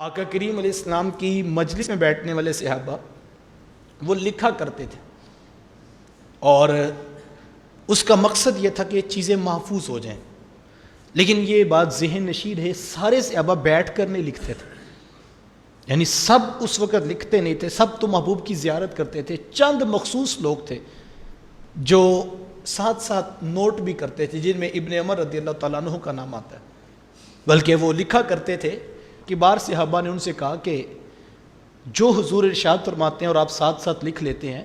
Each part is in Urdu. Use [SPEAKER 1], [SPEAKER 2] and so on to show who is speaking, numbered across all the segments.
[SPEAKER 1] آقا کریم علیہ السلام کی مجلس میں بیٹھنے والے صحابہ وہ لکھا کرتے تھے، اور اس کا مقصد یہ تھا کہ چیزیں محفوظ ہو جائیں. لیکن یہ بات ذہن نشین ہے، سارے صحابہ بیٹھ کر نہیں لکھتے تھے، یعنی سب اس وقت لکھتے نہیں تھے، سب تو محبوب کی زیارت کرتے تھے. چند مخصوص لوگ تھے جو ساتھ ساتھ نوٹ بھی کرتے تھے، جن میں ابن عمر رضی اللہ تعالیٰ عنہ کا نام آتا ہے. بلکہ وہ لکھا کرتے تھے کہ بار صحابہ نے ان سے کہا کہ جو حضور ارشاد فرماتے ہیں اور آپ ساتھ ساتھ لکھ لیتے ہیں،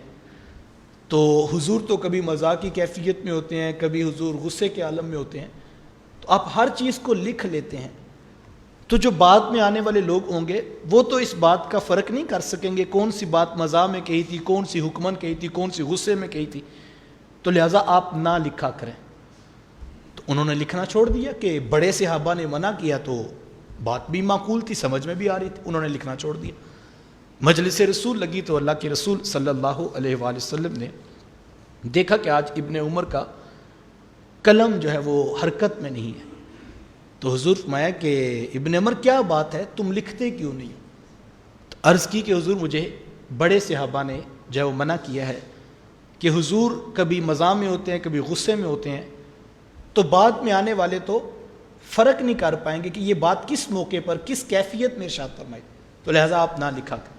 [SPEAKER 1] تو حضور تو کبھی مزاح کی کیفیت میں ہوتے ہیں، کبھی حضور غصے کے عالم میں ہوتے ہیں، تو آپ ہر چیز کو لکھ لیتے ہیں، تو جو بعد میں آنے والے لوگ ہوں گے وہ تو اس بات کا فرق نہیں کر سکیں گے کون سی بات مزاح میں کہی تھی، کون سی حکمن کہی تھی، کون سی غصے میں کہی تھی، تو لہٰذا آپ نہ لکھا کریں. تو انہوں نے لکھنا چھوڑ دیا کہ بڑے صحابہ نے منع کیا تو بات بھی معقول تھی، سمجھ میں بھی آ رہی تھی، انہوں نے لکھنا چھوڑ دیا. مجلس رسول لگی تو اللہ کے رسول صلی اللہ علیہ وآلہ وسلم نے دیکھا کہ آج ابن عمر کا قلم جو ہے وہ حرکت میں نہیں ہے. تو حضور فرمایا کہ ابن عمر کیا بات ہے، تم لکھتے کیوں نہیں؟ تو عرض کی کہ حضور مجھے بڑے صحابہ نے جو ہے وہ منع کیا ہے کہ حضور کبھی مزاح میں ہوتے ہیں، کبھی غصے میں ہوتے ہیں، تو بعد میں آنے والے تو فرق نہیں کر پائیں گے کہ یہ بات کس موقع پر کس کیفیت میں ارشاد فرمائی، تو لہٰذا آپ نہ لکھا کریں.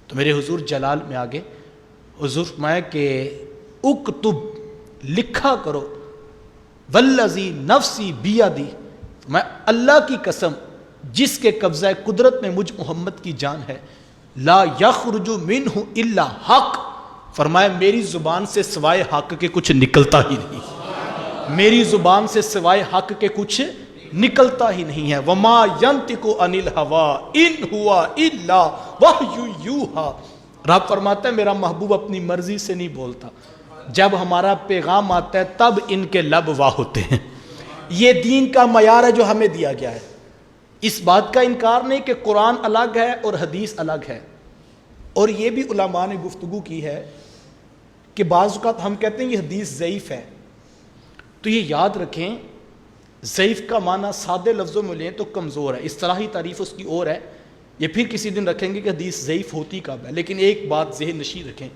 [SPEAKER 1] تو میرے حضور جلال میں آگے حضور فرمایا کہ اکتب، لکھا کرو، والذی نفسی بیدی، میں اللہ کی قسم جس کے قبضہ قدرت میں مجھ محمد کی جان ہے، لا یخرج منہ الا حق، فرمایا میری زبان سے سوائے حق کے کچھ نکلتا ہی نہیں، میری زبان سے سوائے حق کے کچھ نکلتا ہی نہیں ہے. وما ینطق عن الہوی ان ہوا الا وحی یوحی، رب فرماتا ہے میرا محبوب اپنی مرضی سے نہیں بولتا، جب ہمارا پیغام آتا ہے تب ان کے لب واہ ہوتے ہیں. یہ دین کا معیار ہے جو ہمیں دیا گیا ہے. اس بات کا انکار نہیں کہ قرآن الگ ہے اور حدیث الگ ہے. اور یہ بھی علماء نے گفتگو کی ہے کہ بعض اوقات ہم کہتے ہیں یہ حدیث ضعیف ہے، تو یہ یاد رکھیں ضعیف کا معنی سادے لفظوں میں لیں تو کمزور ہے، اصطلاحی تعریف اس کی اور ہے، یہ پھر کسی دن رکھیں گے کہ حدیث ضعیف ہوتی کب ہے. لیکن ایک بات ذہن نشین رکھیں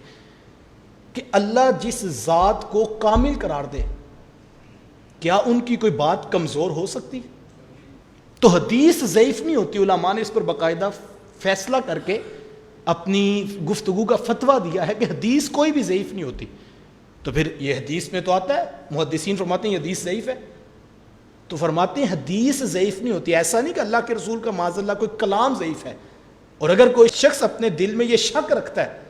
[SPEAKER 1] کہ اللہ جس ذات کو کامل قرار دے، کیا ان کی کوئی بات کمزور ہو سکتی؟ تو حدیث ضعیف نہیں ہوتی. علماء نے اس پر باقاعدہ فیصلہ کر کے اپنی گفتگو کا فتویٰ دیا ہے کہ حدیث کوئی بھی ضعیف نہیں ہوتی. تو پھر یہ حدیث میں تو آتا ہے، محدثین فرماتے ہیں یہ حدیث ضعیف ہے، تو فرماتے ہیں حدیث ضعیف نہیں ہوتی. ایسا نہیں کہ اللہ کے رسول کا معاذ اللہ کوئی کلام ضعیف ہے. اور اگر کوئی شخص اپنے دل میں یہ شک رکھتا ہے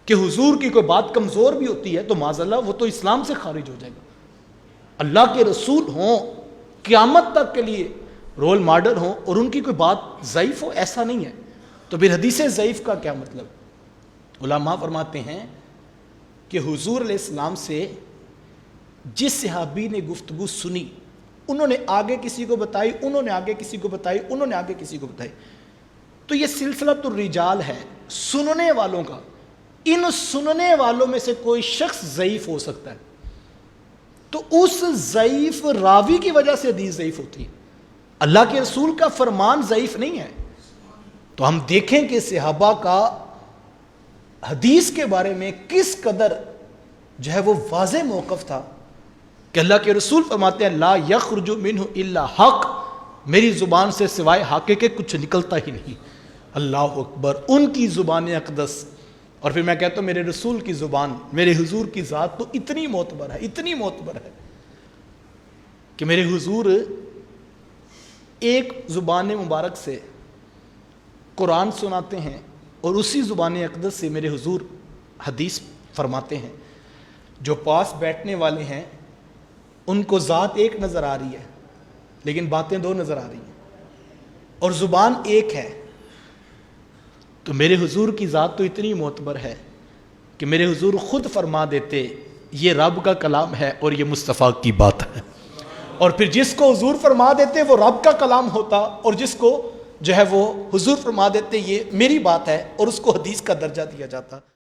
[SPEAKER 1] کہ حضور کی کوئی بات کمزور بھی ہوتی ہے تو معاذ اللہ وہ تو اسلام سے خارج ہو جائے گا. اللہ کے رسول ہوں، قیامت تک کے لیے رول ماڈل ہوں، اور ان کی کوئی بات ضعیف ہو، ایسا نہیں ہے. تو پھر حدیث ضعیف کا کیا مطلب؟ علماء فرماتے ہیں کہ حضور علیہ السلام سے جس صحابی نے گفتگو سنی، انہوں نے آگے کسی کو بتائی، انہوں نے آگے کسی کو بتائی، انہوں نے آگے کسی کو بتائی، تو یہ سلسلہ تو رجال ہے سننے والوں کا. ان سننے والوں میں سے کوئی شخص ضعیف ہو سکتا ہے، تو اس ضعیف راوی کی وجہ سے حدیث ضعیف ہوتی ہے. اللہ کے رسول کا فرمان ضعیف نہیں ہے. تو ہم دیکھیں کہ صحابہ کا حدیث کے بارے میں کس قدر جو ہے وہ واضح موقف تھا کہ اللہ کے رسول فرماتے ہیں لا یخرج منہ الا حق، میری زبان سے سوائے حق کے کچھ نکلتا ہی نہیں. اللہ اکبر. ان کی زبان اقدس، اور پھر میں کہتا ہوں میرے رسول کی زبان، میرے حضور کی ذات تو اتنی معتبر ہے، اتنی معتبر ہے کہ میرے حضور ایک زبان مبارک سے قرآن سناتے ہیں اور اسی زبان اقدس سے میرے حضور حدیث فرماتے ہیں. جو پاس بیٹھنے والے ہیں ان کو ذات ایک نظر آ رہی ہے لیکن باتیں دو نظر آ رہی ہیں، اور زبان ایک ہے. تو میرے حضور کی ذات تو اتنی معتبر ہے کہ میرے حضور خود فرما دیتے یہ رب کا کلام ہے اور یہ مصطفیٰ کی بات ہے. اور پھر جس کو حضور فرما دیتے وہ رب کا کلام ہوتا، اور جس کو جو ہے وہ حضور فرما دیتے یہ میری بات ہے، اور اس کو حدیث کا درجہ دیا جاتا.